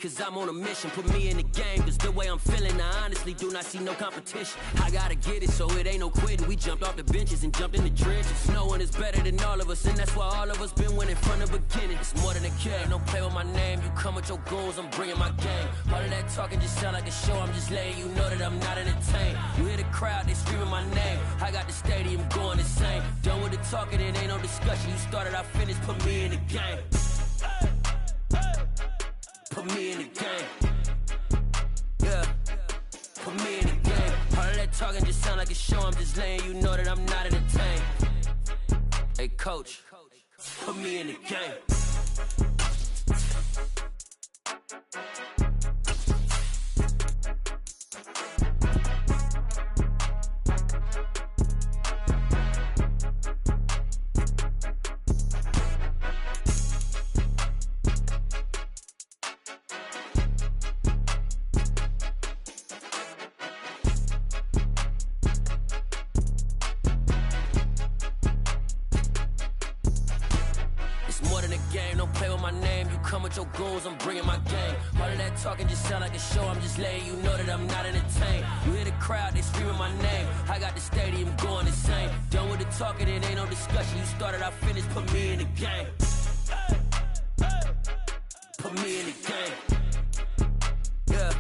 Cause I'm on a mission, put me in the game. Cause the way I'm feeling, I honestly do not see no competition. I gotta get it, so it ain't no quitting. We jumped off the benches and jumped in the trenches. No one is better than all of us, and that's why all of us been winning from the beginning. It's more than a game, don't play with my name. You come with your goons, I'm bringing my game. All of that talking just sound like a show, I'm just letting you know that I'm not entertained. You hear the crowd, they screaming my name. I got the stadium going insane. Done with the talking, it ain't no discussion. You started, I finished, put me in the game. Put me in the game. Yeah. Put me in the game. All of that talking just sound like a show. I'm just letting you know that I'm not entertained. Hey, coach. Put me in the game. Your goons, I'm bringing my game. All of that talking just sound like a show. I'm just letting you know that I'm not entertained. You hear the crowd, they screaming my name. I got the stadium going insane. Done with the talking, it ain't no discussion. You started, I finished, put me in the game. Put me in the game. Yeah.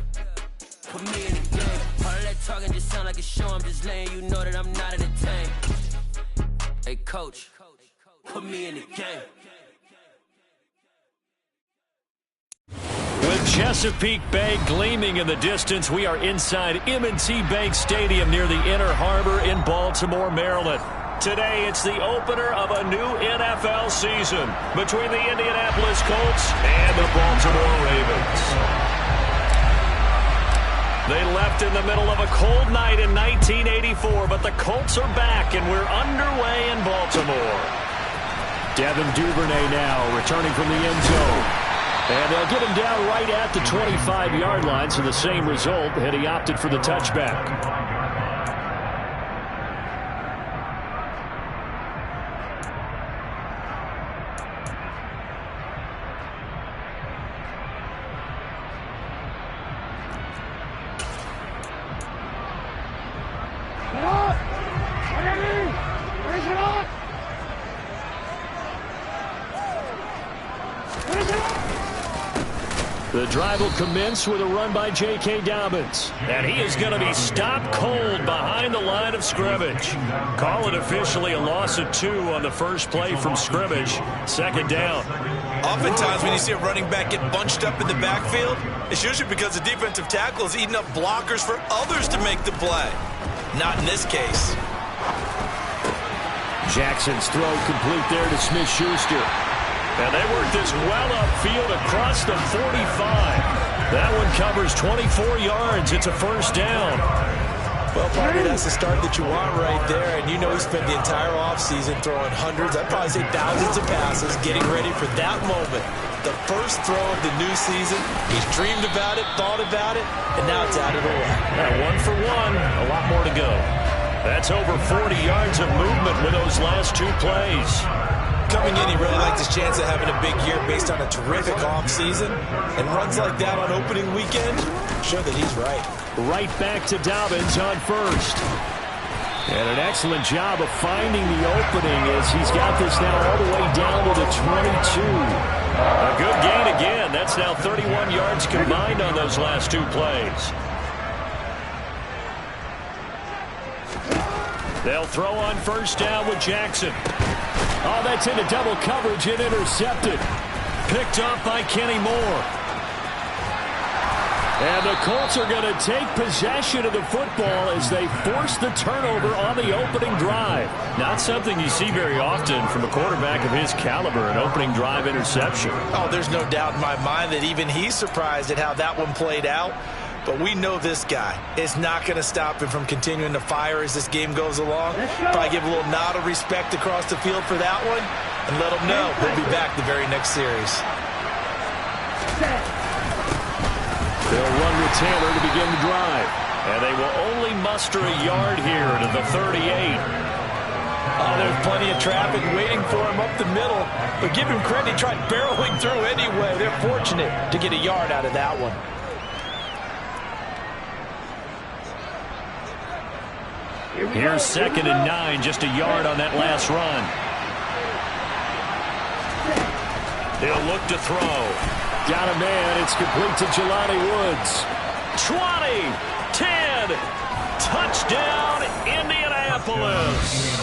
Put me in the game. All of that talking just sound like a show. I'm just letting you know that I'm not entertained. Hey, coach. Put me in the game. With Chesapeake Bay gleaming in the distance, we are inside M&T Bank Stadium near the Inner Harbor in Baltimore, Maryland. Today, it's the opener of a new NFL season between the Indianapolis Colts and the Baltimore Ravens. They left in the middle of a cold night in 1984, but the Colts are back, and we're underway in Baltimore. Devin Duvernay now returning from the end zone. And they'll get him down right at the 25-yard line, so the same result had he opted for the touchback. The drive will commence with a run by J.K. Dobbins. And he is going to be stopped cold behind the line of scrimmage. Call it officially a loss of 2 on the first play from scrimmage. Second down. Oftentimes when you see a running back get bunched up in the backfield, it's usually because the defensive tackle is eating up blockers for others to make the play. Not in this case. Jackson's throw complete there to Smith-Schuster. And they work this well upfield across the 45. That one covers 24 yards. It's a first down. Well, probably that's the start that you want right there. And you know he spent the entire offseason throwing hundreds, I'd probably say thousands of passes, getting ready for that moment. The first throw of the new season. He's dreamed about it, thought about it, and now it's out of the way. One for one, a lot more to go. That's over 40 yards of movement with those last 2 plays. Coming in, he really liked his chance of having a big year based on a terrific offseason. And runs like that on opening weekend, show that he's right. Right back to Dobbins on first. And an excellent job of finding the opening as he's got this now all the way down to the 22. A good gain again. That's now 31 yards combined on those last 2 plays. They'll throw on first down with Jackson. Oh, that's into double coverage and intercepted. Picked off by Kenny Moore. And the Colts are going to take possession of the football as they force the turnover on the opening drive. Not something you see very often from a quarterback of his caliber, an opening drive interception. Oh, there's no doubt in my mind that even he's surprised at how that one played out. But we know this guy is not going to stop him from continuing to fire as this game goes along. Probably give a little nod of respect across the field for that one and let him know he'll be back the very next series. They'll run with Taylor to begin the drive. And they will only muster a yard here to the 38. Oh, there's plenty of traffic waiting for him up the middle. But give him credit, he tried barreling through anyway. They're fortunate to get a yard out of that one. Here's 2nd and 9, just a yard on that last run. He'll look to throw. Got a man. It's complete to Jelani Woods. 20, 10, touchdown, Indianapolis.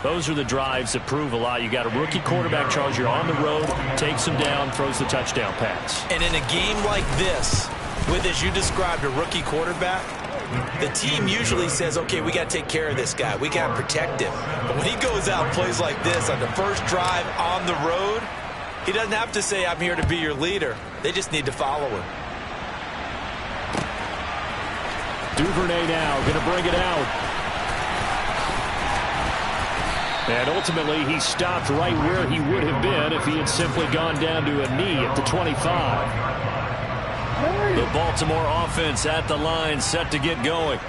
Those are the drives that prove a lot. You got a rookie quarterback, Charles. You're on the road, takes him down, throws the touchdown pass. And in a game like this, with, as you described, a rookie quarterback, the team usually says, okay, we got to take care of this guy. We got to protect him. But when he goes out and plays like this on the first drive on the road, he doesn't have to say, I'm here to be your leader. They just need to follow him. Duvernay now going to bring it out. And ultimately, he stopped right where he would have been if he had simply gone down to a knee at the 25. The Baltimore offense at the line, set to get going.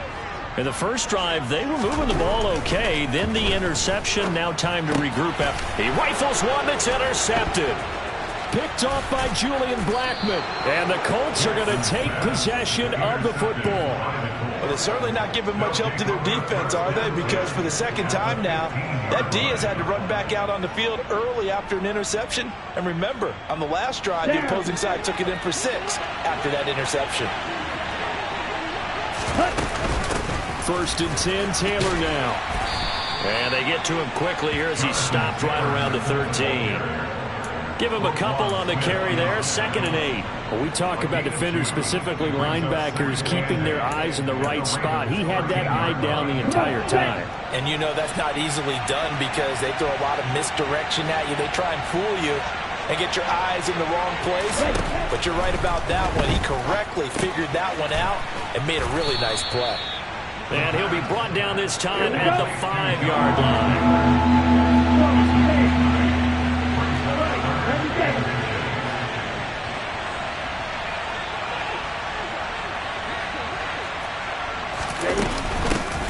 In the first drive, they were moving the ball okay. Then the interception. Now time to regroup. He rifles one that's intercepted. Picked off by Julian Blackmon. And the Colts are going to take possession of the football. Well, they're certainly not giving much help to their defense, are they? Because for the second time now, that D has had to run back out on the field early after an interception. And remember, on the last drive, the opposing side took it in for 6 after that interception. 1st and 10, Taylor now. And they get to him quickly here as he stopped right around the 13. Give him a couple on the carry there. 2nd and 8. Well, we talk about defenders, specifically linebackers, keeping their eyes in the right spot. He had that eye down the entire time. And you know that's not easily done because they throw a lot of misdirection at you. They try and fool you and get your eyes in the wrong place. But you're right about that one. He correctly figured that one out and made a really nice play. And he'll be brought down this time at the 5-yard line.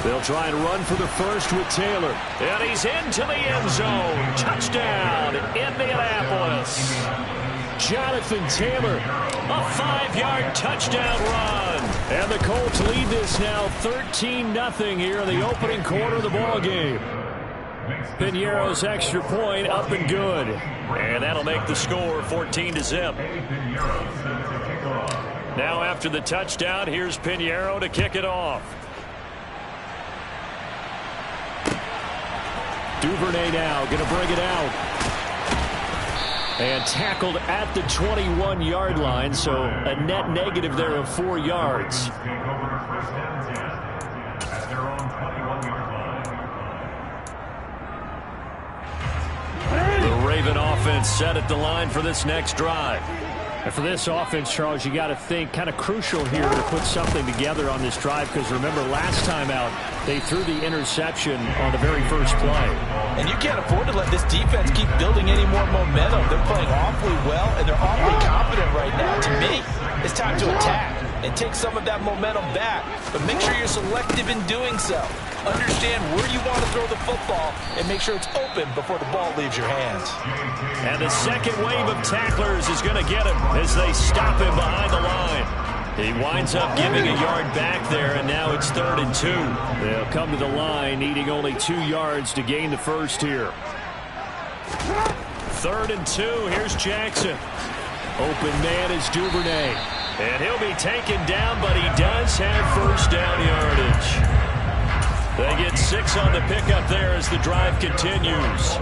They'll try and run for the first with Taylor. And he's into the end zone. Touchdown, Indianapolis. Jonathan Taylor, a 5-yard touchdown run. And the Colts lead this now 13-0 here in the opening quarter of the ball game. Piñeiro's extra point up and good. And that'll make the score 14-0. Now after the touchdown, here's Piñeiro to kick it off. Duvernay now going to bring it out. And tackled at the 21-yard line, so a net negative there of 4 yards. The Raven offense set at the line for this next drive. And for this offense, Charles, you got to think kind of crucial here to put something together on this drive, because remember last time out they threw the interception on the very first play. And you can't afford to let this defense keep building any more momentum. They're playing awfully well, and they're awfully confident right now. To me, it's time to attack and take some of that momentum back. But make sure you're selective in doing so. Understand where you want to throw the football and make sure it's open before the ball leaves your hands. And the second wave of tacklers is going to get him as they stop him behind the line. He winds up giving a yard back there, and now it's 3rd and 2. They'll come to the line needing only 2 yards to gain the first here. 3rd and 2. Here's Jackson. Open man is Duvernay. And he'll be taken down, but he does have first down yardage. They get 6 on the pickup there as the drive continues.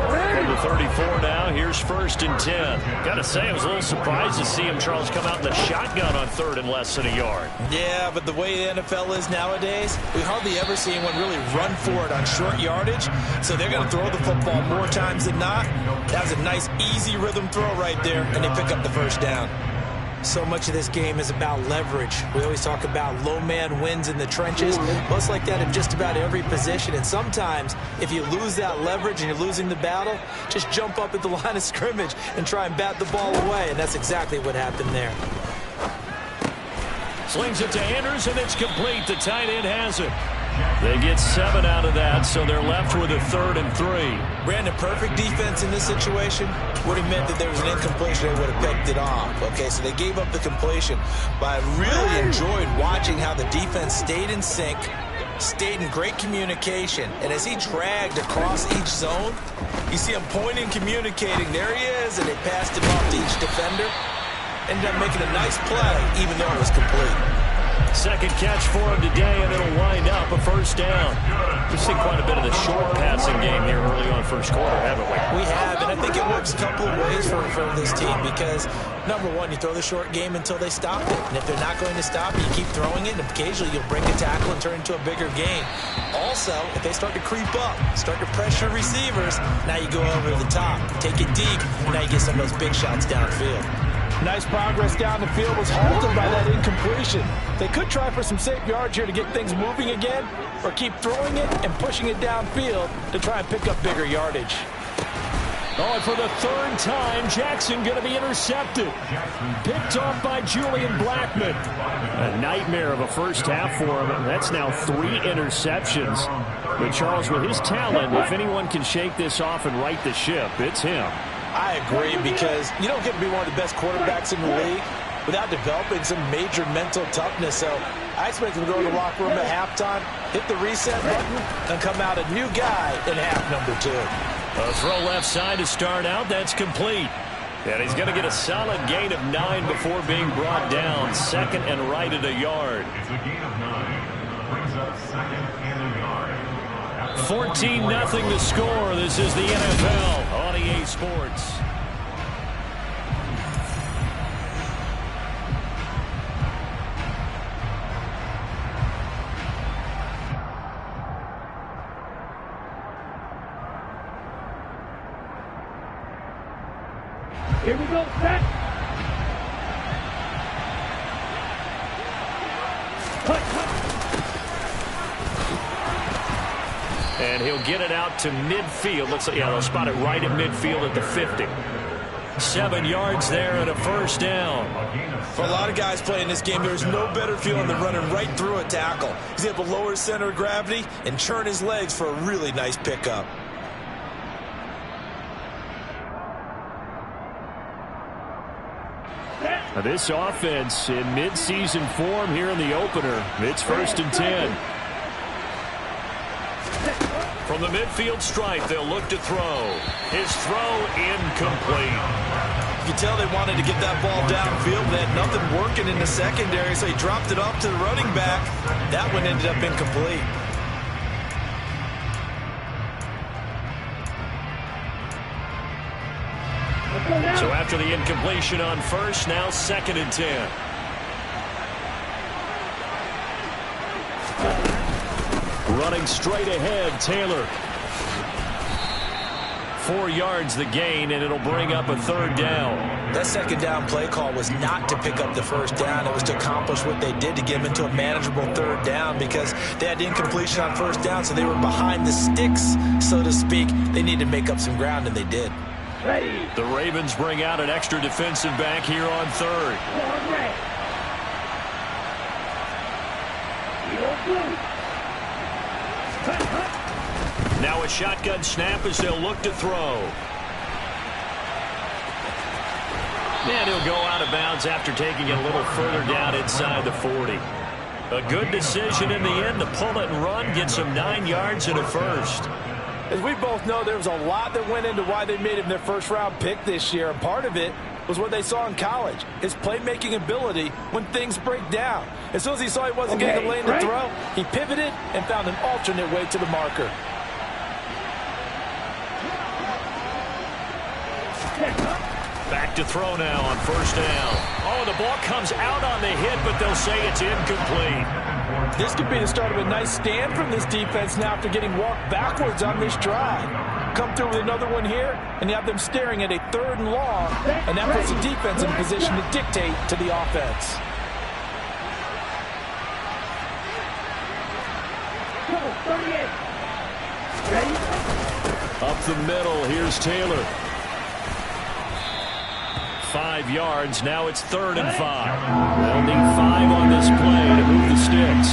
From the 34 now, here's 1st and 10. Got to say, I was a little surprised to see him, Charles, come out in the shotgun on 3rd and less than a yard. Yeah, but the way the NFL is nowadays, we hardly ever see anyone really run for it on short yardage. So they're going to throw the football more times than not. That was a nice, easy rhythm throw right there, and they pick up the first down. So much of this game is about leverage. We always talk about low man wins in the trenches. Well, it's like that in just about every position. And sometimes, if you lose that leverage and you're losing the battle, just jump up at the line of scrimmage and try and bat the ball away. And that's exactly what happened there. Slings it to Andrews, and it's complete. The tight end has it. They get 7 out of that, so they're left with a 3rd and 3. Brandon, perfect defense in this situation would have meant that there was an incompletion. They would have picked it off. Okay, so they gave up the completion. But I really enjoyed watching how the defense stayed in sync, stayed in great communication. And as he dragged across each zone, you see him pointing, communicating. There he is, and they passed him off to each defender. Ended up making a nice play, even though it was complete. Second catch for him today, and it'll wind up a 1st down. We've seen quite a bit of the short passing game here early on first quarter, haven't we? We have, and I think it works a couple of ways for this team because, number one, you throw the short game until they stop it. And if they're not going to stop it, you keep throwing it, and occasionally you'll break a tackle and turn it into a bigger game. Also, if they start to creep up, start to pressure receivers, now you go over the top, take it deep, and now you get some of those big shots downfield. Nice progress down the field was halted by that incompletion. They could try for some safe yards here to get things moving again, or keep throwing it and pushing it downfield to try and pick up bigger yardage. Oh, and for the 3rd time, Jackson going to be intercepted. Picked off by Julian Blackman. A nightmare of a first half for him. That's now 3 interceptions. But Charles, with his talent, if anyone can shake this off and right the ship, it's him. I agree, because you don't get to be one of the best quarterbacks in the league without developing some major mental toughness. So I expect him to go to the locker room at halftime, hit the reset button, and come out a new guy in half number 2. A throw left side to start out. That's complete. And he's going to get a solid gain of 9 before being brought down. 2nd and right at a yard. It's a gain of 9. Brings up 2nd and a yard. 14-0 the score. This is the NFL on EA Sports. Here we go, set. And he'll get it out to midfield. Looks like, yeah, they'll spot it right at midfield at the 50. 7 yards there and a 1st down. For a lot of guys playing this game, there's no better feeling than running right through a tackle. He's able to lower his center of gravity and churn his legs for a really nice pickup. Now this offense in midseason form here in the opener. It's 1st and 10. From the midfield stripe, they'll look to throw. His throw incomplete. You can tell they wanted to get that ball downfield. They had nothing working in the secondary, so he dropped it off to the running back. That one ended up incomplete. So after the incompletion on 1st, now 2nd and 10. Running straight ahead, Taylor. 4 yards the gain, and it'll bring up a 3rd down. That 2nd down play call was not to pick up the 1st down. It was to accomplish what they did to get them into a manageable 3rd down because they had incompletion on 1st down, so they were behind the sticks, so to speak. They needed to make up some ground, and they did. The Ravens bring out an extra defensive back here on 3rd. Now a shotgun snap as they'll look to throw. And he'll go out of bounds after taking it a little further down inside the 40. A good decision in the end to pull it and run, get some 9 yards and a 1st. As we both know, there was a lot that went into why they made him their first-round pick this year, and part of it was what they saw in college, his playmaking ability when things break down. As soon as he saw he wasn't getting the lane to throw, he pivoted and found an alternate way to the marker. Back to throw now on 1st down. Oh, the ball comes out on the hit, but they'll say it's incomplete. This could be the start of a nice stand from this defense now after getting walked backwards on this drive. Come through with another one here, and you have them staring at a 3rd and long, and that puts the defense in a position to dictate to the offense. Up the middle, here's Taylor. 5 yards, now it's 3rd and 5. They'll need 5 on this play to move the sticks.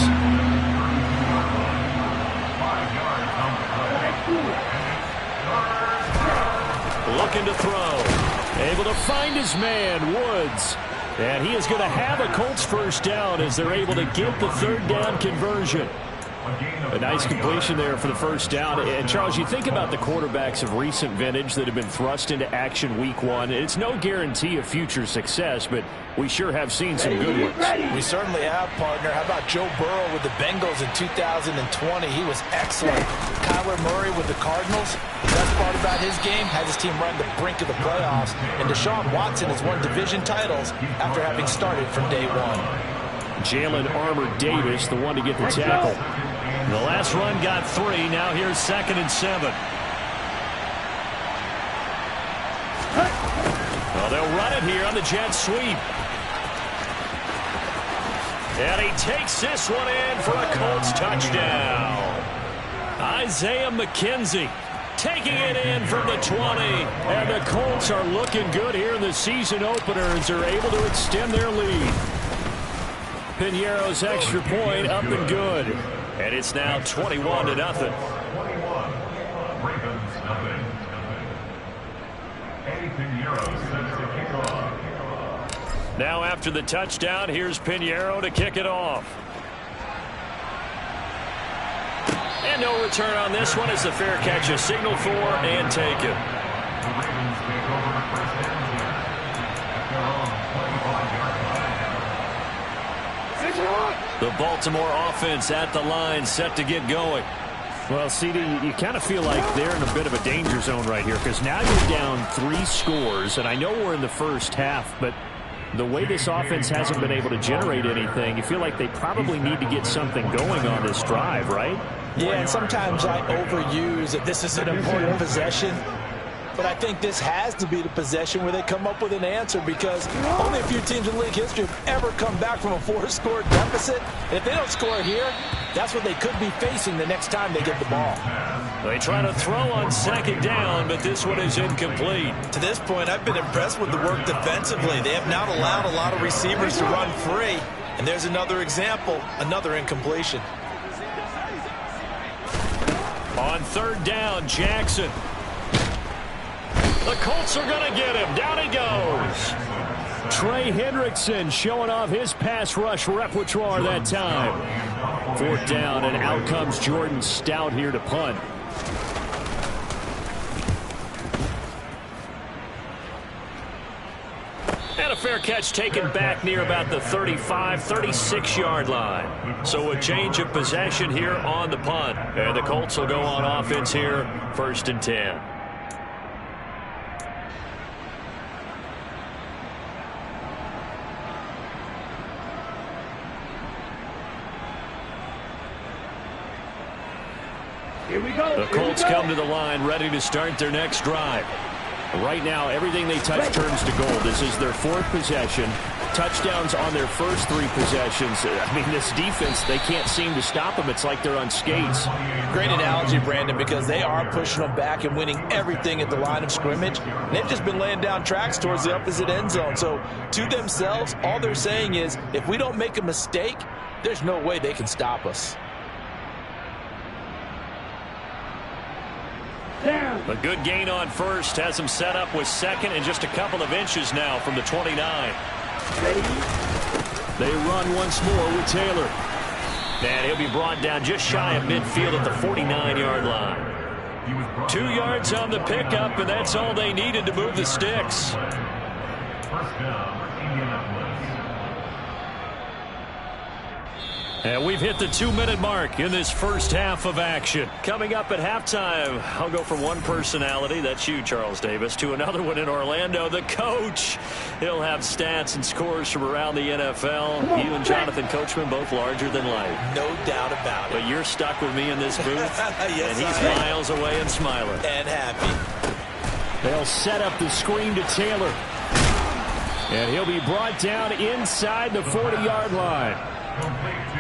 looking to throw. Able to find his man, Woods. And he is going to have a Colts first down as they're able to get the third down conversion. A nice completion there for the first down. And, Charles, you think about the quarterbacks of recent vintage that have been thrust into action week one. It's no guarantee of future success, but we sure have seen some good ones. We certainly have, partner. How about Joe Burrow with the Bengals in 2020? He was excellent. Kyler Murray with the Cardinals. The best part about his game has his team run the brink of the playoffs. And Deshaun Watson has won division titles after having started from day one. Jalen Armour Davis, the one to get the tackle. The last run got 3. Now here's 2nd and 7. Well, they'll run it here on the jet sweep. And he takes this one in for a Colts touchdown. Isaiah McKenzie taking it in from the 20. And the Colts are looking good here in the season opener as they're able to extend their lead. Piñeiro's extra point up and good. And it's now 21-0. 21. Ravens, nothing. Eddie Piñeiro sets the kickoff. Now after the touchdown, here's Piñeiro to kick it off. And no return on this one as the fair catch is signaled for and taken. The Ravens take over first down here at their own 25-yard line. The Baltimore offense at the line, set to get going. Well, CD, you kind of feel like they're in a bit of a danger zone right here because now you're down 3 scores, and I know we're in the first half, but the way this offense hasn't been able to generate anything, you feel like they probably need to get something going on this drive, right? Yeah, and sometimes I overuse that this is an important possession. But I think this has to be the possession where they come up with an answer because only a few teams in league history have ever come back from a 4-score deficit. And if they don't score here, that's what they could be facing the next time they get the ball. They try to throw on 2nd down, but this one is incomplete. To this point, I've been impressed with the work defensively. They have not allowed a lot of receivers to run free. And there's another example, another incompletion. On 3rd down, Jackson. The Colts are going to get him. Down he goes. Trey Hendrickson showing off his pass rush repertoire that time. 4th down, and out comes Jordan Stout here to punt. And a fair catch taken back near about the 35, 36-yard line. So a change of possession here on the punt. And the Colts will go on offense here, 1st and 10. The Colts come to the line ready to start their next drive. Right now, everything they touch turns to gold. This is their 4th possession. Touchdowns on their first 3 possessions. I mean, this defense, they can't seem to stop them. It's like they're on skates. Great analogy, Brandon, because they are pushing them back and winning everything at the line of scrimmage. They've just been laying down tracks towards the opposite end zone. So to themselves, all they're saying is, if we don't make a mistake, there's no way they can stop us. A good gain on first has him set up with 2nd and just a couple of inches now from the 29. They run once more with Taylor. And he'll be brought down just shy of midfield at the 49-yard line. 2 yards on the pickup, and that's all they needed to move the sticks. First down, Indianapolis. And we've hit the 2-minute mark in this first half of action. Coming up at halftime, I'll go from one personality, that's you, Charles Davis, to another one in Orlando, the coach. He'll have stats and scores from around the NFL. You and Jonathan Coachman, both larger than life. No doubt about it. But you're stuck with me in this booth, yes, and he's miles away and smiling. And happy. They'll set up the screen to Taylor. And he'll be brought down inside the 40-yard line.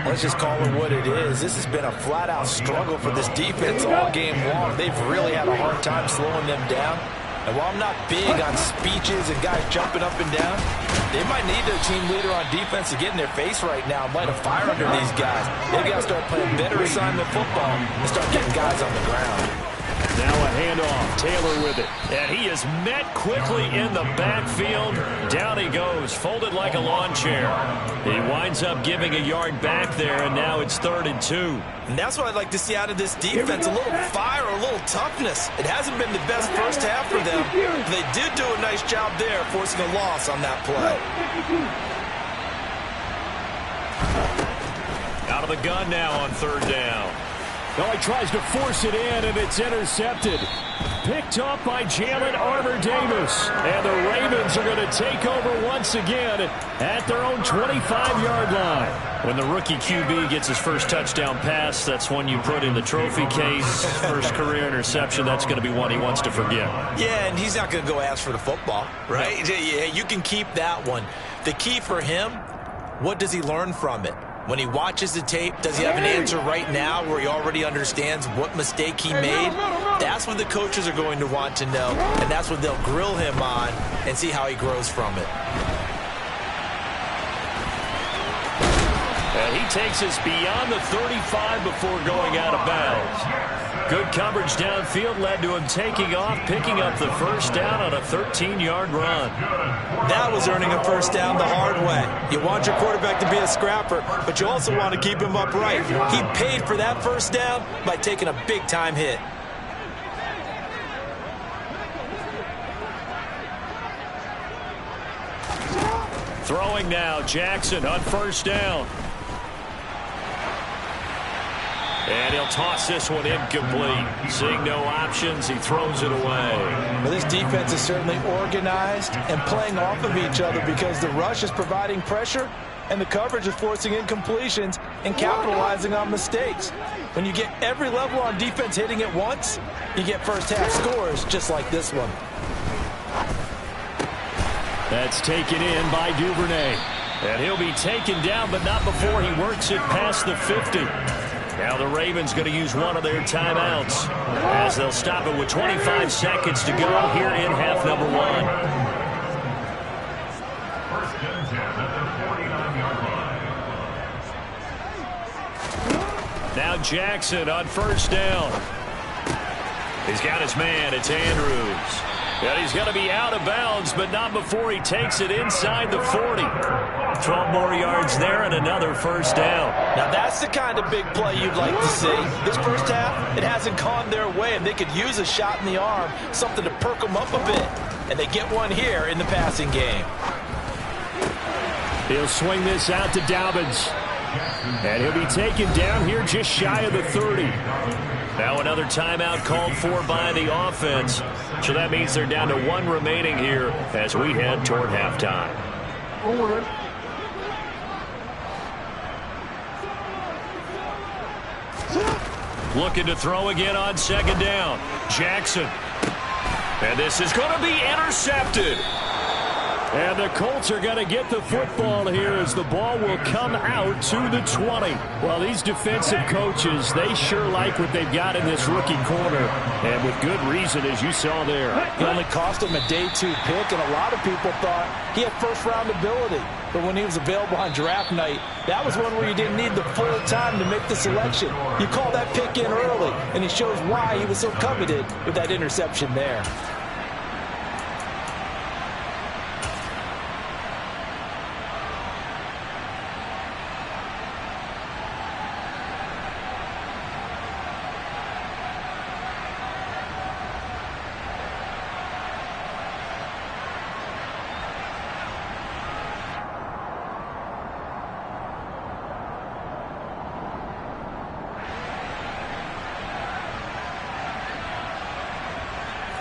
Let's just call it what it is. This has been a flat-out struggle for this defense all game long. They've really had a hard time slowing them down. And while I'm not big on speeches and guys jumping up and down, they might need their team leader on defense to get in their face right now and light a fire under these guys. They've got to start playing better assignment football and start getting guys on the ground. Now a handoff. Taylor with it. And he is met quickly in the backfield. Down he goes, folded like a lawn chair. He winds up giving a yard back there, and now it's 3rd and 2. And that's what I'd like to see out of this defense, a little fire, a little toughness. It hasn't been the best first half for them. They did do a nice job there, forcing a loss on that play. Out of the gun now on 3rd down. Oh, he tries to force it in, and it's intercepted. Picked off by Jalen Armour-Davis. And the Ravens are going to take over once again at their own 25-yard line. When the rookie QB gets his first touchdown pass, that's one you put in the trophy case. First career interception, that's going to be one he wants to forget. Yeah, and he's not going to go ask for the football, right? No. Yeah, you can keep that one. The key for him, what does he learn from it? When he watches the tape, does he have an answer right now where he already understands what mistake he made? That's what the coaches are going to want to know, and that's what they'll grill him on and see how he grows from it. And he takes us beyond the 35 before going out of bounds. Good coverage downfield led to him taking off, picking up the first down on a 13-yard run. That was earning a first down the hard way. You want your quarterback to be a scrapper, but you also want to keep him upright. He paid for that first down by taking a big-time hit. Throwing now, Jackson on 1st down. And he'll toss this one incomplete. Seeing no options, he throws it away. Well, this defense is certainly organized and playing off of each other because the rush is providing pressure and the coverage is forcing incompletions and capitalizing on mistakes. When you get every level on defense hitting at once, you get first-half scores just like this one. That's taken in by Duvernay. And he'll be taken down, but not before he works it past the 50. Now the Ravens going to use one of their timeouts as they'll stop it with 25 seconds to go here in half number 1. First and 10 at the 49-yard line. Now Jackson on 1st down. He's got his man. It's Andrews. And he's going to be out of bounds, but not before he takes it inside the 40. 12 more yards there and another first down. Now that's the kind of big play you'd like to see. This first half, it hasn't gone their way, and they could use a shot in the arm, something to perk them up a bit. And they get one here in the passing game. He'll swing this out to Dobbins. And he'll be taken down here just shy of the 30. Now another timeout called for by the offense. So that means they're down to 1 remaining here as we head toward halftime. Looking to throw again on 2nd down. Jackson. And this is going to be intercepted. And the Colts are going to get the football here as the ball will come out to the 20. Well, these defensive coaches, they sure like what they've got in this rookie corner. And with good reason, as you saw there. It only cost him a day 2 pick, and a lot of people thought he had first-round ability. But when he was available on draft night, that was one where you didn't need the full time to make the selection. You call that pick in early, and it shows why he was so coveted with that interception there.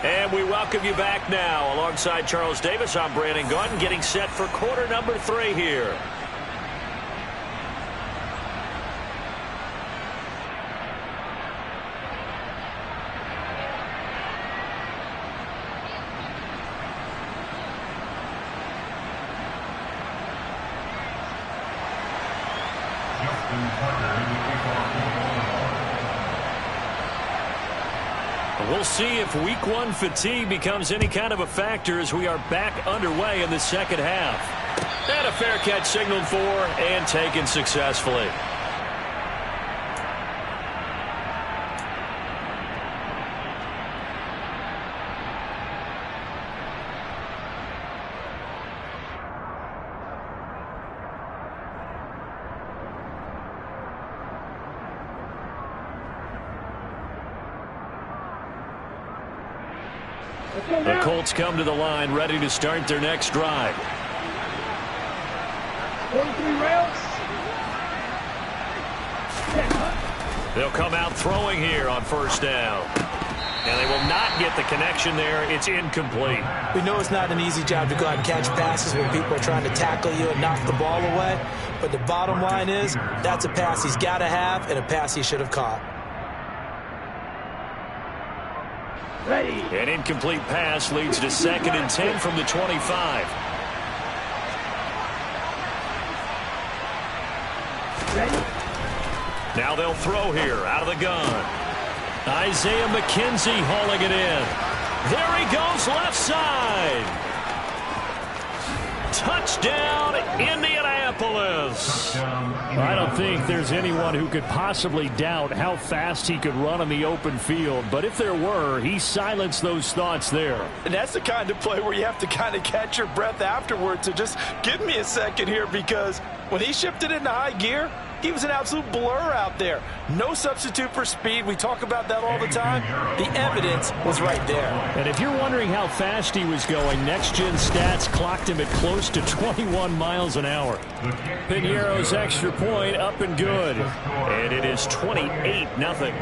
And we welcome you back now. Alongside Charles Davis, I'm Brandon Gunn, getting set for quarter number 3 here. We'll see if week 1 fatigue becomes any kind of a factor as we are back underway in the second half. And a fair catch signaled for and taken successfully. The Colts come to the line, ready to start their next drive. 43 rounds. They'll come out throwing here on first down. And they will not get the connection there. It's incomplete. We know it's not an easy job to go out and catch passes when people are trying to tackle you and knock the ball away. But the bottom line is, that's a pass he's got to have and a pass he should have caught. Ready. An incomplete pass leads to 2nd and 10 from the 25. Ready. Now they'll throw here out of the gun. Isaiah McKenzie hauling it in. There he goes left side. Touchdown, Indianapolis. I don't think there's anyone who could possibly doubt how fast he could run on the open field. But if there were, he silenced those thoughts there. And that's the kind of play where you have to kind of catch your breath afterwards. So just give me a second here, because when he shifted into high gear, he was an absolute blur out there. No substitute for speed. We talk about that all the time. The evidence was right there. And if you're wondering how fast he was going, next-gen stats clocked him at close to 21 miles an hour. Piñeiro's extra point up and good. And it is 28-0.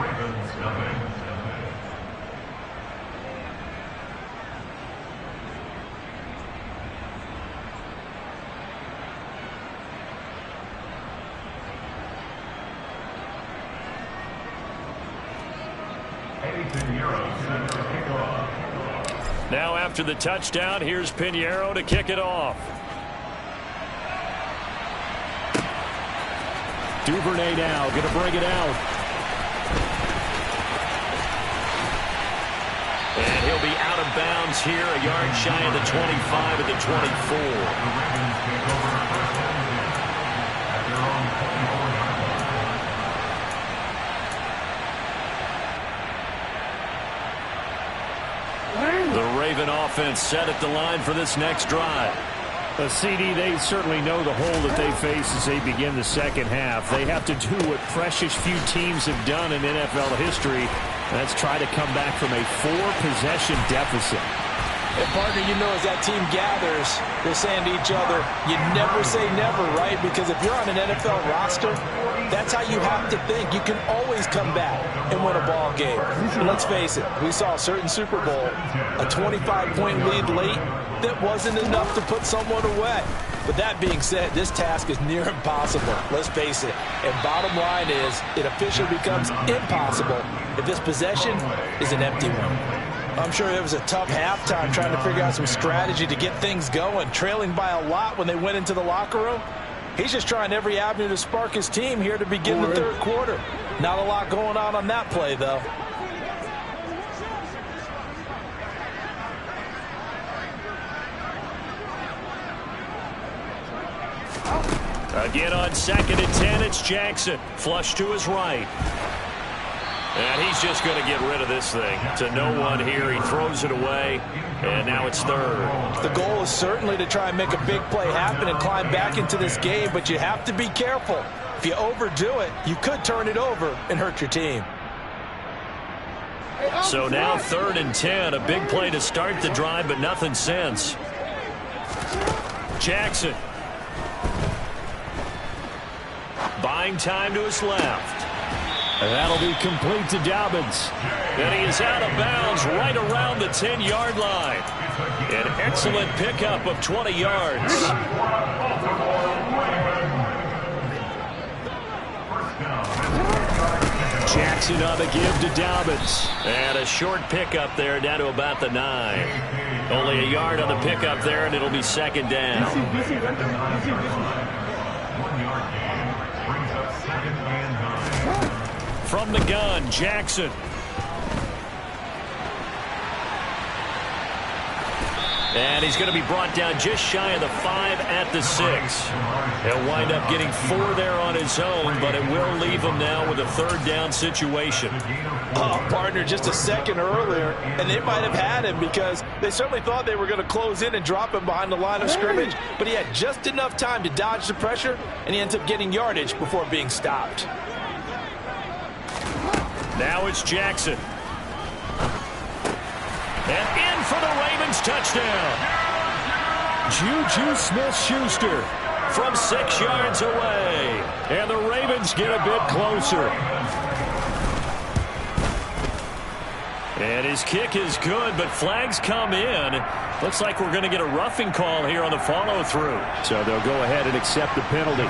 Now after the touchdown, here's Piñeiro to kick it off. Duvernay now going to bring it out. And he'll be out of bounds here, a yard shy of the 25 at the 24. The Raven offense set at the line for this next drive. CD, they certainly know the hole that they face as they begin the second half. They have to do what precious few teams have done in NFL history. That's try to come back from a 4-possession deficit. And partner, you know, as that team gathers, they're saying to each other, you never say never, right? Because if you're on an NFL roster, that's how you have to think. You can always come back and win a ball game. And let's face it, we saw a certain Super Bowl, a 25-point lead late that wasn't enough to put someone away. But that being said, this task is near impossible. Let's face it. And bottom line is, it officially becomes impossible if this possession is an empty one. I'm sure it was a tough halftime trying to figure out some strategy to get things going, trailing by a lot when they went into the locker room. He's just trying every avenue to spark his team here to begin the third quarter. Not a lot going on that play, though. Again on 2nd and 10, it's Jackson. Flush to his right. And he's just going to get rid of this thing. To no one here. He throws it away. And now it's third. The goal is certainly to try and make a big play happen and climb back into this game, but you have to be careful. If you overdo it, you could turn it over and hurt your team. So now 3rd and 10. A big play to start the drive, but nothing since. Jackson. Buying time to his left. And that'll be complete to Dobbins. And he is out of bounds right around the 10-yard line. An excellent pickup of 20 yards. Jackson on the give to Dobbins. And a short pickup there down to about the 9. Only a yard on the pickup there, and it'll be 2nd down. From the gun, Jackson. And he's going to be brought down just shy of the 5 at the 6. He'll wind up getting 4 there on his own, but it will leave him now with a 3rd down situation. Partner, just a second earlier, and they might have had him because they certainly thought they were going to close in and drop him behind the line of scrimmage, but he had just enough time to dodge the pressure, and he ends up getting yardage before being stopped. Now it's Jackson. And in for the Ravens touchdown. Juju Smith-Schuster from 6 yards away. And the Ravens get a bit closer. And his kick is good, but flags come in. Looks like we're going to get a roughing call here on the follow-through. So they'll go ahead and accept the penalty.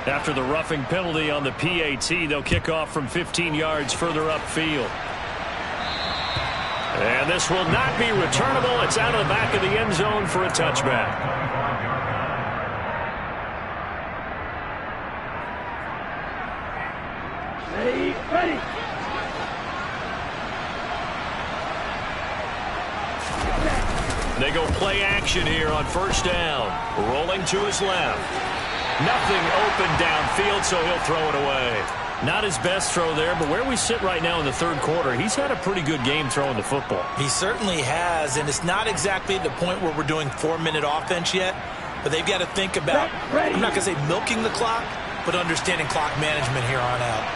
After the roughing penalty on the PAT, they'll kick off from 15 yards further upfield. And this will not be returnable. It's out of the back of the end zone for a touchback. Ready. They go play action here on first down. Rolling to his left. Nothing open downfield, so he'll throw it away. Not his best throw there, but where we sit right now in the third quarter, he's had a pretty good game throwing the football. He certainly has, and it's not exactly the point where we're doing 4-minute offense yet, but they've got to think about, I'm not going to say milking the clock, but understanding clock management here on out.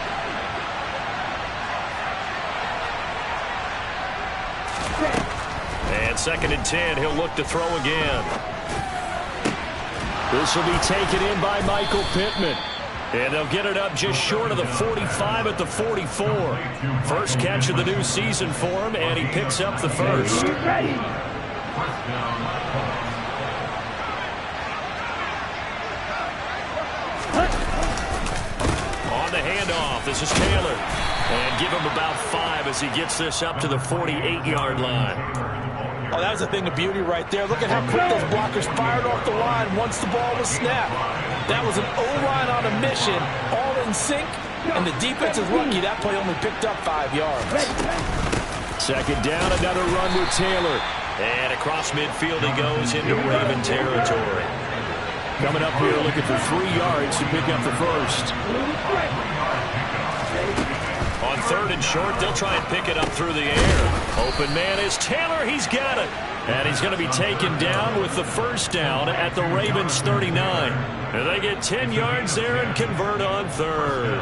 And 2nd and 10, he'll look to throw again. This will be taken in by Michael Pittman. And they'll get it up just short of the 45 at the 44. First catch of the new season for him, and he picks up the first. On the handoff, this is Taylor. And give him about 5 as he gets this up to the 48-yard line. Oh, that was a thing of beauty right there. Look at how quick those blockers fired off the line once the ball was snapped. That was an O-line on a mission, all in sync, and the defense is lucky that play only picked up 5 yards. 2nd down, another run with Taylor. And across midfield he goes into Raven territory. Coming up here looking for 3 yards to pick up the first. On 3rd and short, they'll try and pick it up through the air. Open man is Taylor. He's got it. And he's going to be taken down with the first down at the Ravens 39. And they get 10 yards there and convert on 3rd.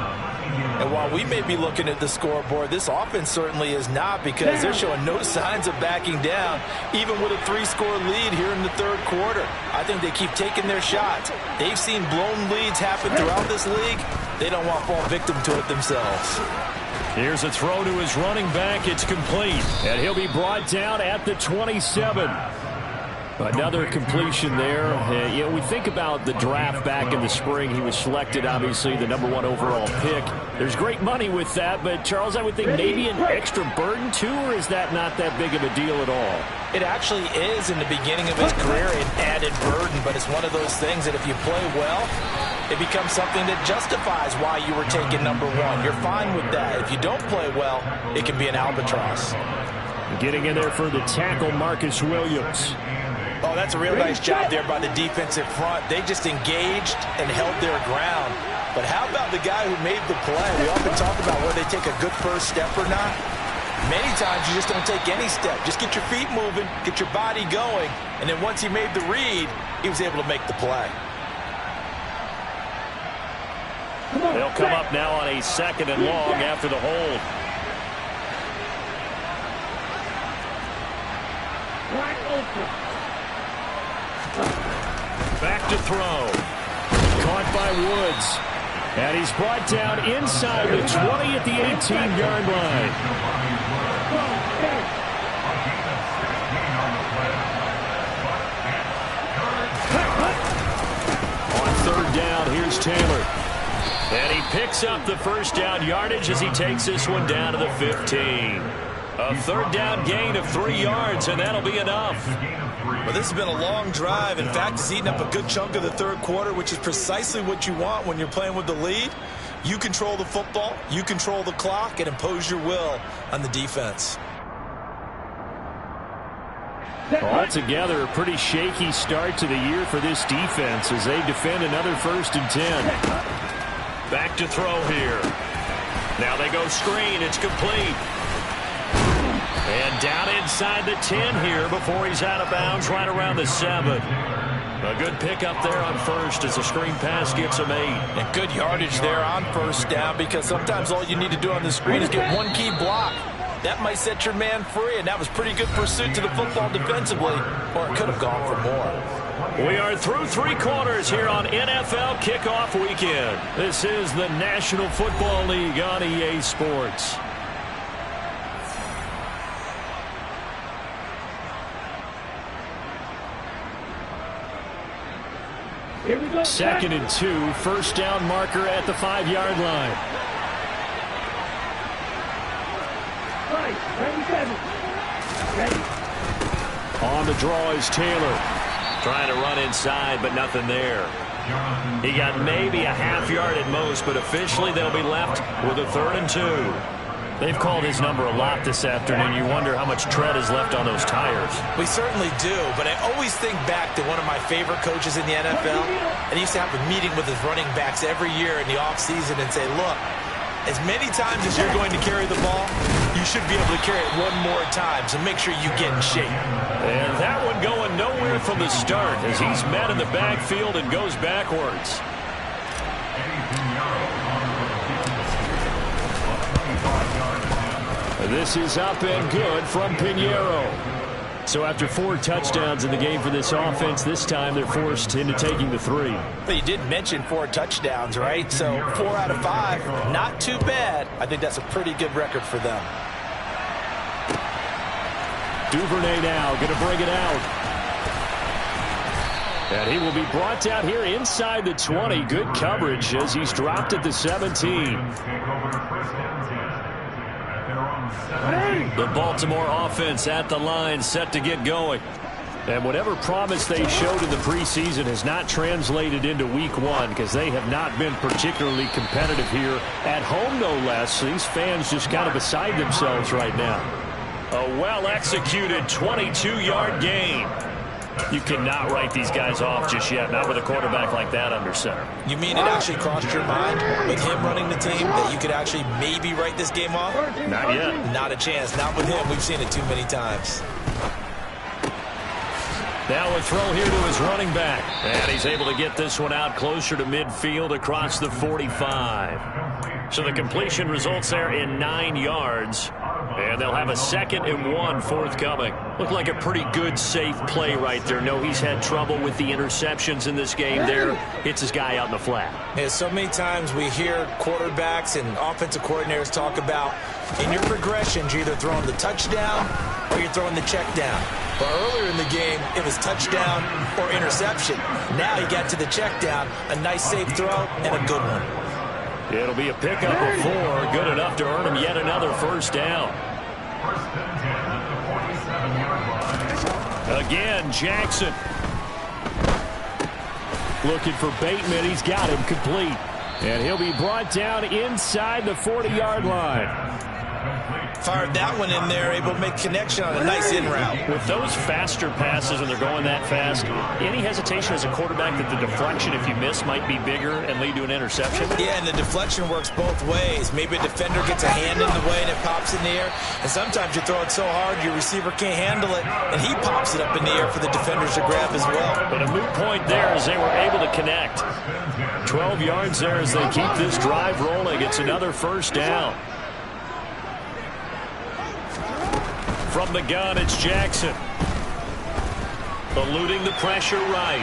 And while we may be looking at the scoreboard, this offense certainly is not, because they're showing no signs of backing down, even with a 3-score lead here in the third quarter. I think they keep taking their shots. They've seen blown leads happen throughout this league. They don't want to fall victim to it themselves. Here's a throw to his running back. It's complete. And he'll be brought down at the 27. Another completion there. You know, we think about the draft back in the spring. He was selected, obviously, the #1 overall pick. There's great money with that, but, Charles, I would think maybe an extra burden, too, or is that not that big of a deal at all? It actually is in the beginning of his career an added burden, but it's one of those things that if you play well, it becomes something that justifies why you were taken #1. You're fine with that. If you don't play well, it can be an albatross. Getting in there for the tackle, Marcus Williams. Oh, that's a real nice job there by the defensive front. They just engaged and held their ground. But how about the guy who made the play? We often talk about whether they take a good first step or not. Many times you just don't take any step. Just get your feet moving, get your body going, and then once he made the read, he was able to make the play. They'll come up now on a 2nd and long after the hold. Back to throw. Caught by Woods. And he's brought down inside the 20 at the 18-yard line. On 3rd down, here's Taylor. And he picks up the first down yardage as he takes this one down to the 15. A 3rd down gain of 3 yards, and that'll be enough. Well, this has been a long drive. In fact, it's eaten up a good chunk of the third quarter, which is precisely what you want when you're playing with the lead. You control the football, you control the clock, and impose your will on the defense. Altogether, a pretty shaky start to the year for this defense as they defend another 1st and 10. Back to throw here. Now they go screen. It's complete. And down inside the 10 here before he's out of bounds right around the 7. A good pickup there on first as a screen pass gets him 8. And good yardage there on first down, because sometimes all you need to do on the screen is get one key block. That might set your man free, and that was pretty good pursuit to the football defensively, or it could have gone for more. We are through 3 quarters here on NFL Kickoff Weekend. This is the National Football League on EA Sports. Second and 2, first down marker at the 5-yard line. On the draw is Taylor. Trying to run inside, but nothing there. He got maybe a half yard at most, but officially they'll be left with a 3rd and 2. They've called his number a lot this afternoon. You wonder how much tread is left on those tires. We certainly do, but I always think back to one of my favorite coaches in the NFL, and he used to have a meeting with his running backs every year in the offseason and say, look, as many times as you're going to carry the ball, you should be able to carry it one more time, so make sure you get in shape. And that one going nowhere from the start as he's met in the backfield and goes backwards. This is up and good from Pinheiro. So after 4 touchdowns in the game for this offense, this time they're forced into taking the 3. But you did mention 4 touchdowns, right? So 4 out of 5, not too bad. I think that's a pretty good record for them. Duvernay now going to bring it out. And he will be brought down here inside the 20. Good coverage as he's dropped at the 17. The Baltimore offense at the line, set to get going. And whatever promise they showed in the preseason has not translated into week 1 because they have not been particularly competitive here at home, no less. These fans just kind of beside themselves right now. A well-executed 22-yard gain. You cannot write these guys off just yet, not with a quarterback like that under center. You mean it actually crossed your mind with him running the team that you could actually maybe write this game off? Not yet. Not a chance. Not with him. We've seen it too many times. Now a throw here to his running back. And he's able to get this one out closer to midfield across the 45. So the completion results there in 9 yards. And they'll have a 2nd and 1 forthcoming. Looked like a pretty good, safe play right there. No, he's had trouble with the interceptions in this game there. Hits his guy out in the flat. Yeah, so many times we hear quarterbacks and offensive coordinators talk about in your progressions, you're either throwing the touchdown or you're throwing the check down. But earlier in the game, it was touchdown or interception. Now he got to the check down, a nice safe throw and a good one. It'll be a pickup of 4, good enough to earn him yet another first down. Again, Jackson. Looking for Bateman. He's got him complete. And he'll be brought down inside the 40-yard line. Fired that one in there, able to make connection on a nice in route. With those faster passes when they're going that fast, any hesitation as a quarterback that the deflection, if you miss, might be bigger and lead to an interception? Yeah, and the deflection works both ways. Maybe a defender gets a hand in the way and it pops in the air. And sometimes you throw it so hard your receiver can't handle it, and he pops it up in the air for the defenders to grab as well. But a moot point there as they were able to connect. 12 yards there as they keep this drive rolling. It's another first down. From the gun, it's Jackson. Eluding the pressure right.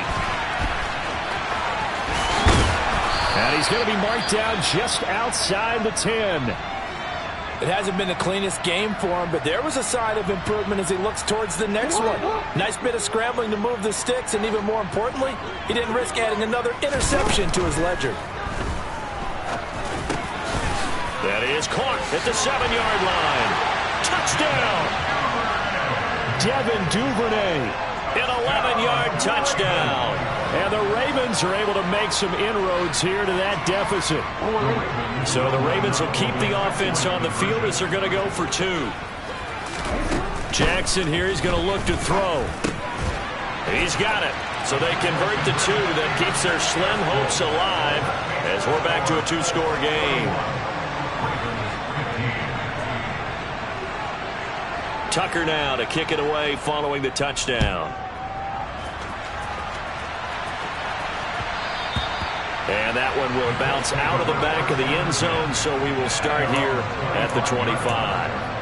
And he's going to be marked down just outside the 10. It hasn't been the cleanest game for him, but there was a sign of improvement as he looks towards the next one. Nice bit of scrambling to move the sticks, and even more importantly, he didn't risk adding another interception to his ledger. That is caught at the 7-yard line. Touchdown! Devin Duvernay, an 11-yard touchdown. And the Ravens are able to make some inroads here to that deficit. So the Ravens will keep the offense on the field as they're going to go for 2. Jackson here, he's going to look to throw. He's got it. So they convert the 2. That keeps their slim hopes alive as we're back to a 2-score game. Tucker now to kick it away following the touchdown. And that one will bounce out of the back of the end zone, so we will start here at the 25.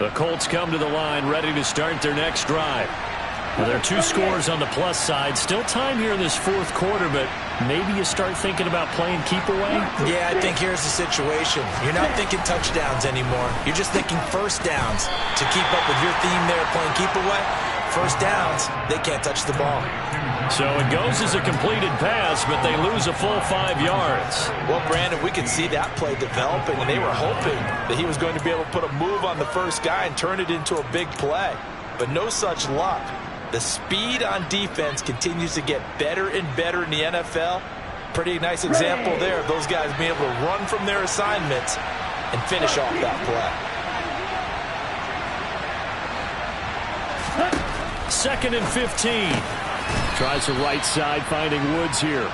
The Colts come to the line ready to start their next drive. Well, there are 2 scores on the plus side. Still time here in this fourth quarter, but maybe you start thinking about playing keep away? Yeah, I think here's the situation. You're not thinking touchdowns anymore. You're just thinking first downs. To keep up with your theme there, playing keep away, first downs, they can't touch the ball. So it goes as a completed pass, but they lose a full 5 yards. Well, Brandon, we could see that play developing, and they were hoping that he was going to be able to put a move on the first guy and turn it into a big play. But no such luck. The speed on defense continues to get better and better in the NFL. Pretty nice example there of those guys being able to run from their assignments and finish off that play. 2nd and 15. Tries the right side, finding Woods here.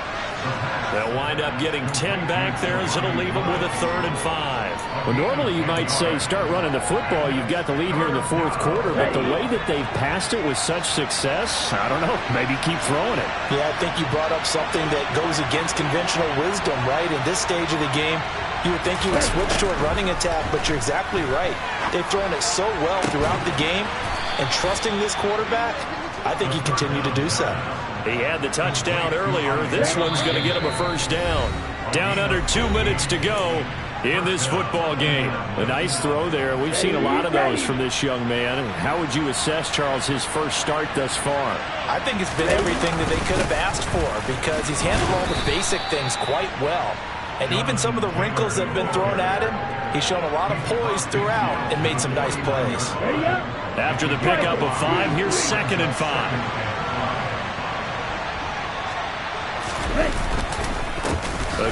They'll wind up getting 10 back there, as it'll leave them with a 3rd and 5. Well, normally you might say start running the football. You've got the lead here in the fourth quarter, but the way that they've passed it with such success, I don't know, maybe keep throwing it. Yeah, I think you brought up something that goes against conventional wisdom, right? In this stage of the game, you would think you would switch to a running attack, but you're exactly right. They've thrown it so well throughout the game, and trusting this quarterback, I think he continued to do so. He had the touchdown earlier. This one's going to get him a first down. Down under 2 minutes to go in this football game. A nice throw there. We've seen a lot of those from this young man. How would you assess, Charles, his first start thus far? I think it's been everything that they could have asked for because he's handled all the basic things quite well. And even some of the wrinkles that have been thrown at him, he's shown a lot of poise throughout and made some nice plays. After the pickup of 5, here's 2nd and 5.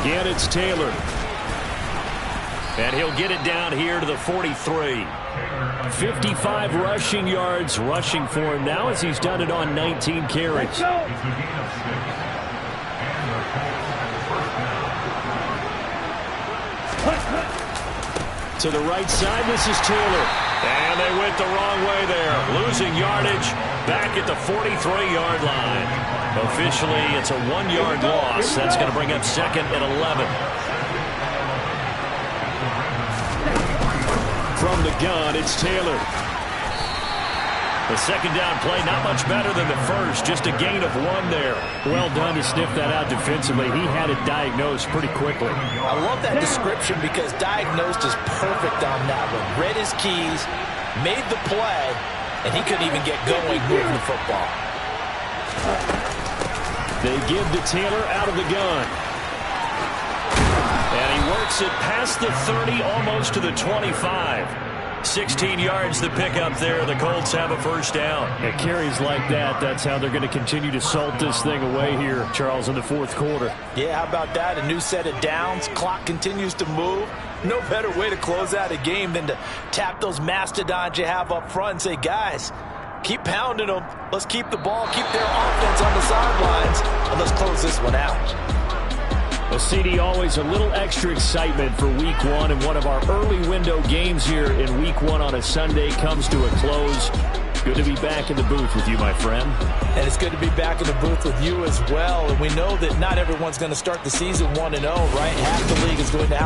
Again, it's Taylor. And he'll get it down here to the 43. 55 rushing yards rushing for him now as he's done it on 19 carries. To the right side, this is Taylor. And they went the wrong way there. Losing yardage back at the 43-yard line. Officially, it's a 1-yard loss. That's going to bring up 2nd and 11. From the gun, it's Taylor. The second down play, not much better than the first. Just a gain of 1 there. Well done to sniff that out defensively. He had it diagnosed pretty quickly. I love that description because diagnosed is perfect on that one. Read his keys, made the play, and he couldn't even get going moving the football. They give to Taylor out of the gun. And he works it past the 30, almost to the 25. 16 yards the pickup there. The Colts have a first down. It carries like that. That's how they're going to continue to salt this thing away here, Charles, in the fourth quarter. Yeah, how about that? A new set of downs. Clock continues to move. No better way to close out a game than to tap those mastodons you have up front and say, guys, keep pounding them. Let's keep the ball, keep their offense on the sidelines, and let's close this one out. Well, CD, always a little extra excitement for week 1, and one of our early window games here in week 1 on a Sunday comes to a close. Good to be back in the booth with you, my friend. And it's good to be back in the booth with you as well. And we know that not everyone's going to start the season 1-0, right? Half the league is going to have